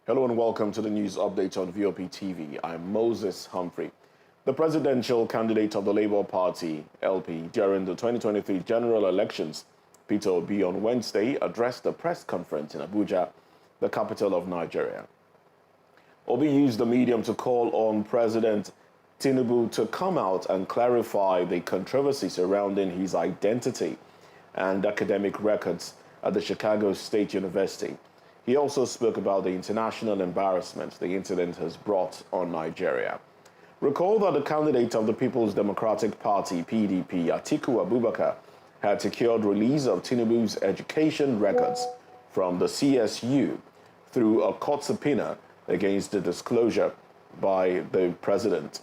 Hello and welcome to the news update on VOP TV. I'm Moses Humphrey. The presidential candidate of the Labour Party, LP, during the 2023 general elections, Peter Obi, on Wednesday addressed a press conference in Abuja, the capital of Nigeria. Obi used the medium to call on President Tinubu to come out and clarify the controversy surrounding his identity and academic records at the Chicago State University. He also spoke about the international embarrassment the incident has brought on Nigeria. Recall that the candidate of the People's Democratic Party, PDP, Atiku Abubakar, had secured release of Tinubu's education records from the CSU through a court subpoena against the disclosure by the president.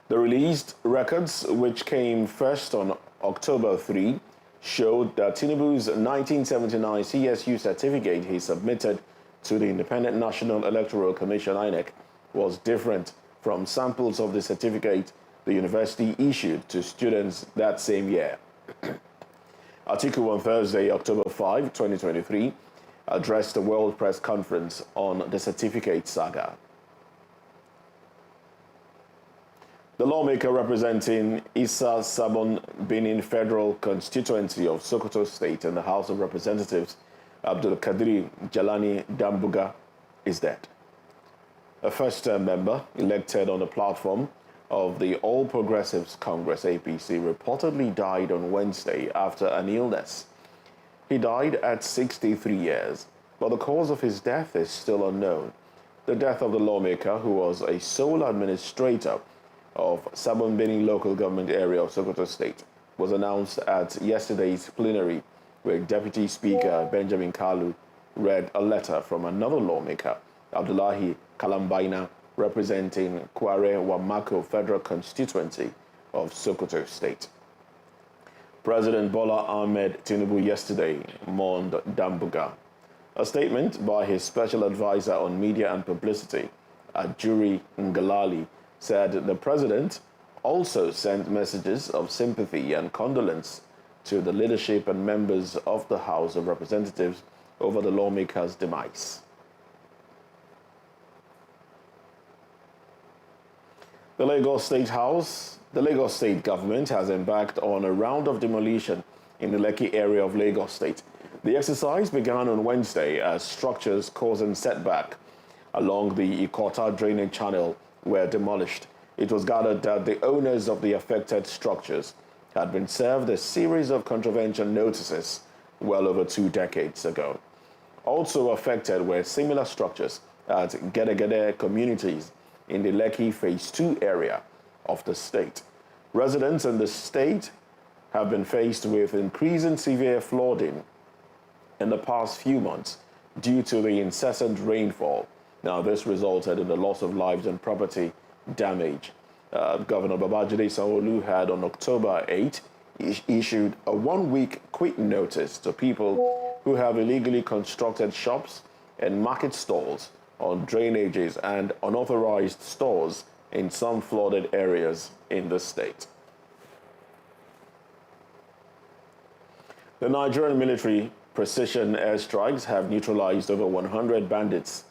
The released records, which came first on October 3, showed that Tinubu's 1979 CSU certificate he submitted to the Independent National Electoral Commission, INEC, was different from samples of the certificate the university issued to students that same year. Atiku on Thursday, October 5, 2023, addressed a World Press Conference on the certificate saga. The lawmaker representing Issa Sabon Benin Federal Constituency of Sokoto State in the House of Representatives, Abdul Kadri Jalani Dambuga, is dead. A first-term member elected on the platform of the All Progressives Congress, APC, reportedly died on Wednesday after an illness. He died at 63 years, but the cause of his death is still unknown. The death of the lawmaker, who was a sole administrator of Sabon Benin local government area of Sokoto State, was announced at yesterday's plenary, where Deputy Speaker Benjamin Kalu read a letter from another lawmaker, Abdullahi Kalambaina, representing Kware Wamako Federal Constituency of Sokoto State. President Bola Tinubu yesterday mourned Dambuga. A statement by his special advisor on media and publicity, Ajuri Ngalali, said the president also sent messages of sympathy and condolence to the leadership and members of the House of Representatives over the lawmaker's demise. The Lagos State government has embarked on a round of demolition in the Lekki area of Lagos State. The exercise began on Wednesday as structures causing setback along the Ikota drainage channel were demolished. It was gathered that the owners of the affected structures had been served a series of contravention notices well over 2 decades ago. Also affected were similar structures at Gede communities in the Lekki Phase 2 area of the state. Residents in the state have been faced with increasing severe flooding in the past few months due to the incessant rainfall. Now, this resulted in the loss of lives and property damage. Governor Babajide Sanwo-Olu had on October 8 issued a 1-week quit notice to people who have illegally constructed shops and market stalls on drainages and unauthorized stores in some flooded areas in the state. The Nigerian military precision airstrikes have neutralized over 100 bandits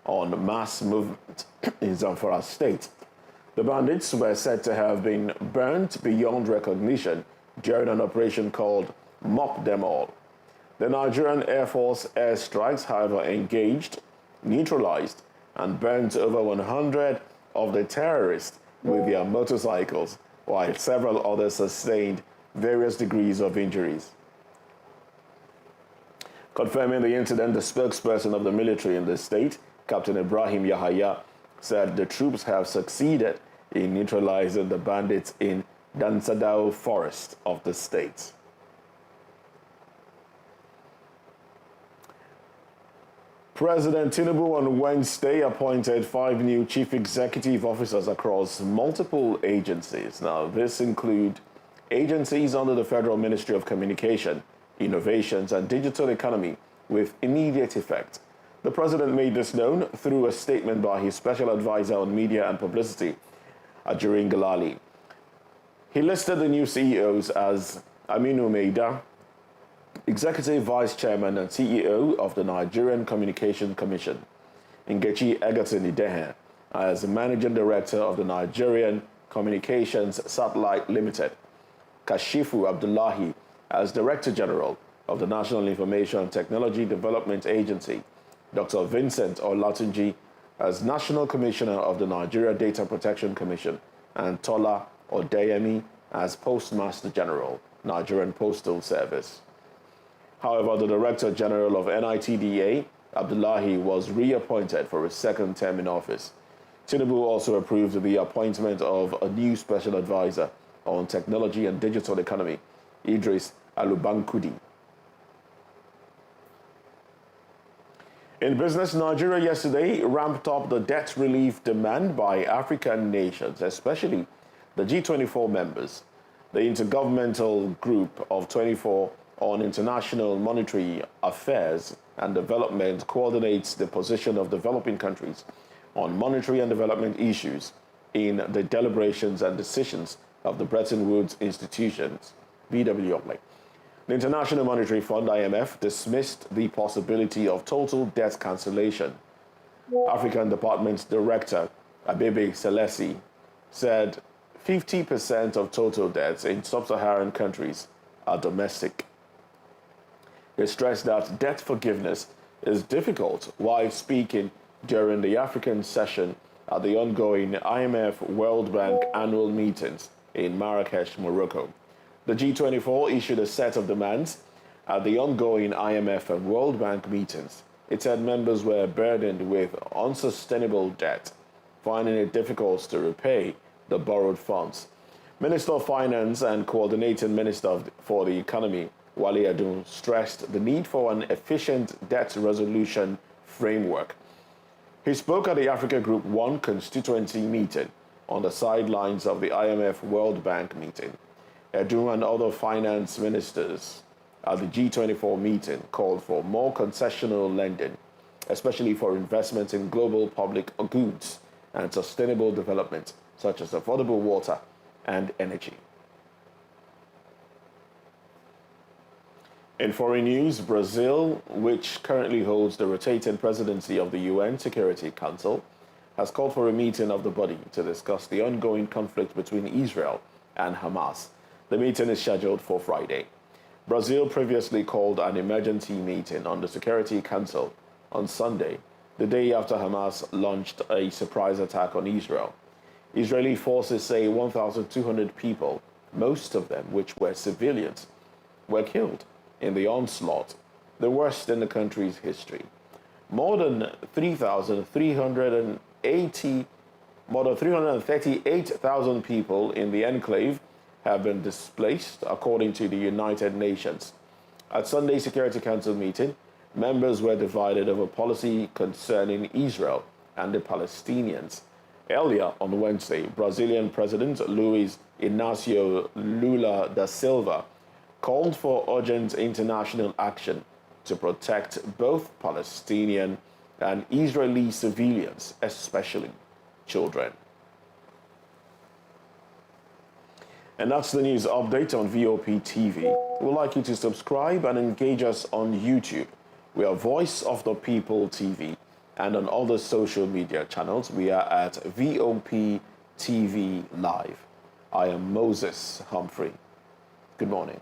on mass movement in Zamfara State. The bandits were said to have been burnt beyond recognition during an operation called Mop Them All. The Nigerian Air Force airstrikes, however, engaged, neutralized, and burnt over 100 of the terrorists with their motorcycles, while several others sustained various degrees of injuries. Confirming the incident, the spokesperson of the military in the state, Captain Ibrahim Yahaya, said the troops have succeeded in neutralizing the bandits in Dansadao forest of the state. President Tinubu on Wednesday appointed 5 new chief executive officers across multiple agencies. Now, this include agencies under the Federal Ministry of Communication, Innovations and Digital Economy with immediate effect. The president made this known through a statement by his special advisor on media and publicity, Ajuri Ngalali. He listed the new CEOs as Aminu Maida, Executive Vice Chairman and CEO of the Nigerian Communication Commission, Nkechi Egerton-Idehan as the Managing Director of the Nigerian Communications Satellite Limited, Kashifu Abdullahi as Director General of the National Information Technology Development Agency, Dr. Vincent Olatunji as National Commissioner of the Nigeria Data Protection Commission, and Tola Odeyemi as Postmaster General, Nigerian Postal Service. However, the Director General of NITDA, Abdullahi, was reappointed for his second term in office. Tinubu also approved the appointment of a new special advisor on technology and digital economy, Idris Alubankudi. In business, Nigeria yesterday ramped up the debt relief demand by African nations, especially the G24 members. The Intergovernmental Group of 24 on International Monetary Affairs and Development coordinates the position of developing countries on monetary and development issues in the deliberations and decisions of the Bretton Woods institutions, BWI. The International Monetary Fund, IMF, dismissed the possibility of total debt cancellation. African Department Director Abebe Selesi said 50% of total debts in sub-Saharan countries are domestic. He stressed that debt forgiveness is difficult while speaking during the African session at the ongoing IMF World Bank annual meetings in Marrakesh, Morocco. The G24 issued a set of demands at the ongoing IMF and World Bank meetings. It said members were burdened with unsustainable debt, finding it difficult to repay the borrowed funds. Minister of Finance and Coordinating Minister for the Economy, Wale Adun, stressed the need for an efficient debt resolution framework. He spoke at the Africa Group 1 constituency meeting on the sidelines of the IMF World Bank meeting. Edu and other finance ministers at the G24 meeting called for more concessional lending, especially for investment in global public goods and sustainable development, such as affordable water and energy. In foreign news, Brazil, which currently holds the rotating presidency of the UN Security Council, has called for a meeting of the body to discuss the ongoing conflict between Israel and Hamas. The meeting is scheduled for Friday. Brazil previously called an emergency meeting on the Security Council on Sunday, the day after Hamas launched a surprise attack on Israel. Israeli forces say 1,200 people, most of them which were civilians, were killed in the onslaught, the worst in the country's history. More than 338,000 people in the enclave have been displaced, according to the United Nations. At Sunday's Security Council meeting, members were divided over policy concerning Israel and the Palestinians. Earlier on Wednesday, Brazilian President Luiz Inácio Lula da Silva called for urgent international action to protect both Palestinian and Israeli civilians, especially children. And that's the news update on VOP TV. We'd like you to subscribe and engage us on YouTube. We are Voice of the People TV, and on other social media channels, we are at VOP TV Live. I am Moses Humphrey. Good morning.